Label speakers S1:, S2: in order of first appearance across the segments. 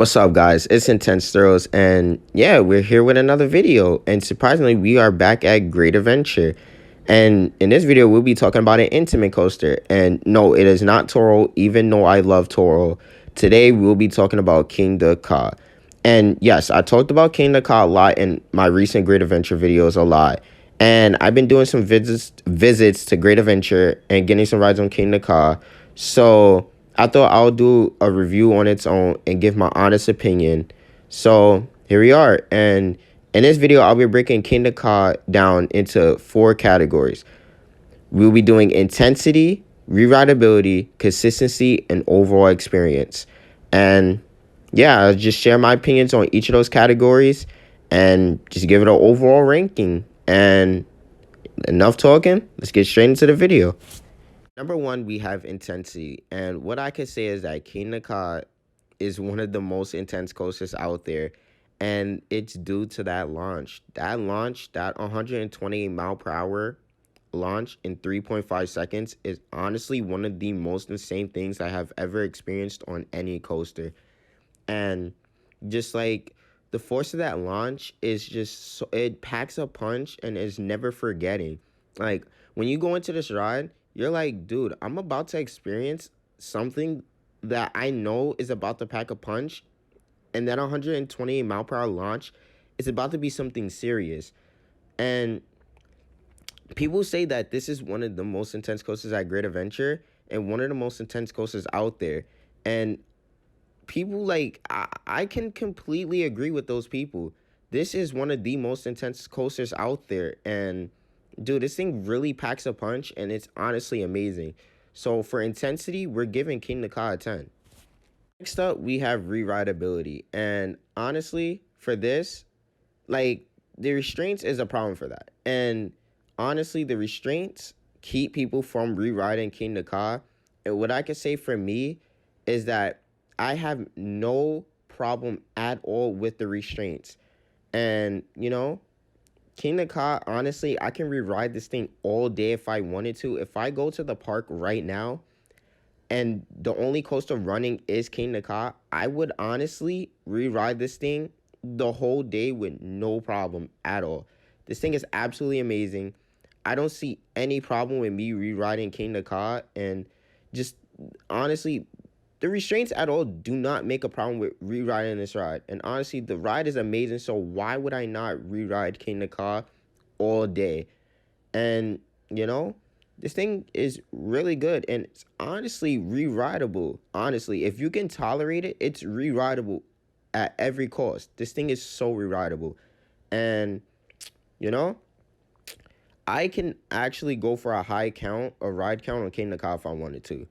S1: What's up, guys? It's Intense Thrills, and yeah, we're here with another video. And surprisingly, we are back at Great Adventure. And in this video, we'll be talking about an Intamin coaster. And no, it is not Toro, even though I love Toro. Today, we'll be talking about Kingda. And yes, I talked about Kingda a lot in my recent Great Adventure videos a lot. And I've been doing some visits to Great Adventure and getting some rides on Kingda. So I thought I'll do a review on its own and give my honest opinion. So here we are. And in this video, I'll be breaking Kingda down into 4 categories. We'll be doing intensity, rewritability, consistency, and overall experience. And yeah, I'll just share my opinions on each of those categories and just give it an overall ranking. And enough talking, let's get straight into the video. Number one, we have intensity. And what I can say is that Kingda is one of the most intense coasters out there. And it's due to that launch. That 120 mile per hour launch in 3.5 seconds is honestly one of the most insane things I have ever experienced on any coaster. And just like the force of that launch is just so, it packs a punch and is never forgetting. Like when you go into this ride, you're like, dude, I'm about to experience something that I know is about to pack a punch, and that 128 mile per hour launch is about to be something serious. And people say that this is one of the most intense coasters at Great Adventure and one of the most intense coasters out there. And people like I can completely agree with those people. This is one of the most intense coasters out there, and dude, this thing really packs a punch, and it's honestly amazing. So for intensity, we're giving Kingda a 10. Next up, we have rewritability, and honestly, for this, like the restraints is a problem for that, and honestly, the restraints keep people from rewriting Kingda. And what I can say for me is that I have no problem at all with the restraints. And, Kingda, honestly, I can rewrite this thing all day if I wanted to. If I go to the park right now and the only coaster running is Kingda, I would honestly rewrite this thing the whole day with no problem at all. This thing is absolutely amazing. I don't see any problem with me rewriting Kingda, and just honestly, the restraints at all do not make a problem with rewriting this ride. And honestly, the ride is amazing, so why would I not rewrite Kingda all day? And, this thing is really good, and it's honestly rewritable. Honestly, if you can tolerate it, it's rewritable at every cost. This thing is so rewritable. And, you know, I can actually go for a ride count on Kingda if I wanted to.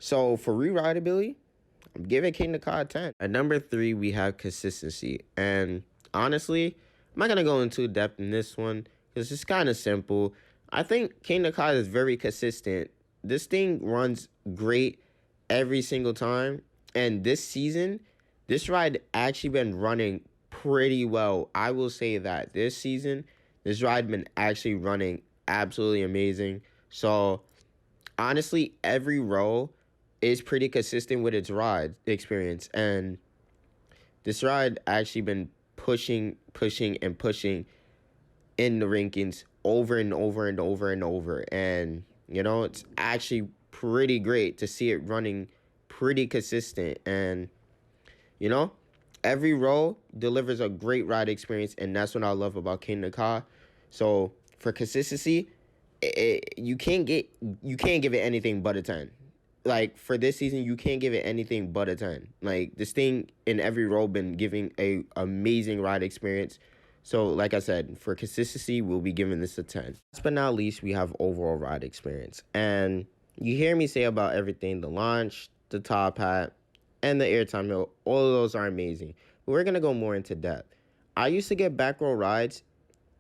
S1: So for rewritability, I'm giving Kingda a 10. At number 3, we have consistency. And honestly, I'm not going to go into depth in this one because it's kind of simple. I think Kingda is very consistent. This thing runs great every single time. And this season, this ride actually been running pretty well. I will say that this season, this ride been actually running absolutely amazing. So honestly, every row is pretty consistent with its ride experience, and this ride actually been pushing in the rankings over and over and over and over. And it's actually pretty great to see it running pretty consistent. And every row delivers a great ride experience, and that's what I love about Kingda. So for consistency, you can't give it anything but a 10. Like for this season, you can't give it anything but a 10. Like this thing in every row been giving a amazing ride experience. So like I said, for consistency, we'll be giving this a 10. Last but not least, we have overall ride experience. And you hear me say about everything, the launch, the top hat, and the airtime hill, all of those are amazing. But we're going to go more into depth. I used to get back row rides,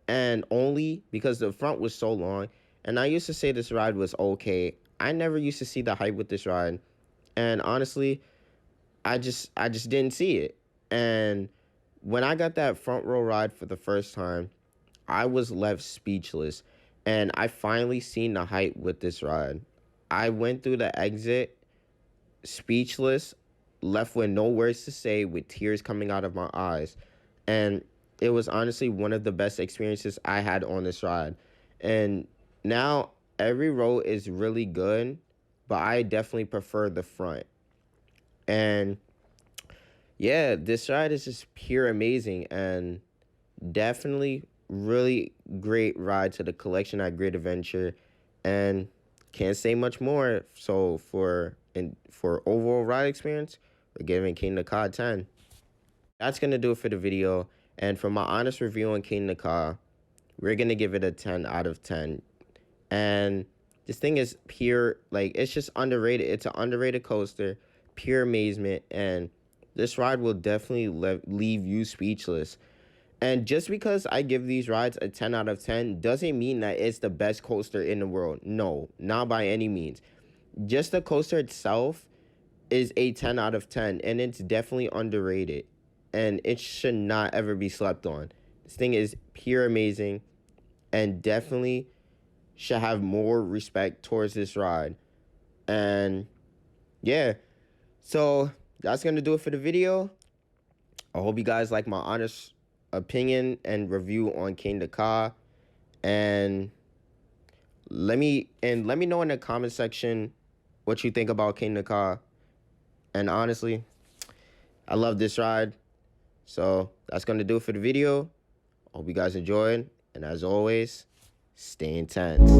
S1: and only because the front was so long, and I used to say this ride was okay. I never used to see the hype with this ride, and honestly, I just didn't see it. And when I got that front row ride for the first time, I was left speechless, and I finally seen the hype with this ride. I went through the exit speechless, left with no words to say, with tears coming out of my eyes. And it was honestly one of the best experiences I had on this ride. And now every row is really good, but I definitely prefer the front. And yeah, this ride is just pure amazing, and definitely really great ride to the collection at Great Adventure. And can't say much more. So for overall ride experience, we're giving Kingda Ka 10. That's gonna do it for the video. And for my honest review on Kingda Ka, we're gonna give it a 10 out of 10. And this thing is pure, like, it's just underrated. It's an underrated coaster, pure amazement, and this ride will definitely leave you speechless. And just because I give these rides a 10 out of 10 doesn't mean that it's the best coaster in the world. No, not by any means. Just the coaster itself is a 10 out of 10, and it's definitely underrated. And it should not ever be slept on. This thing is pure amazing, and definitely should have more respect towards this ride. And yeah, so that's going to do it for the video. I hope you guys like my honest opinion and review on Kingda Ka. And let me know in the comment section what you think about Kingda Ka. And honestly, I love this ride. So that's going to do it for the video. Hope you guys enjoyed. And as always, stay intense.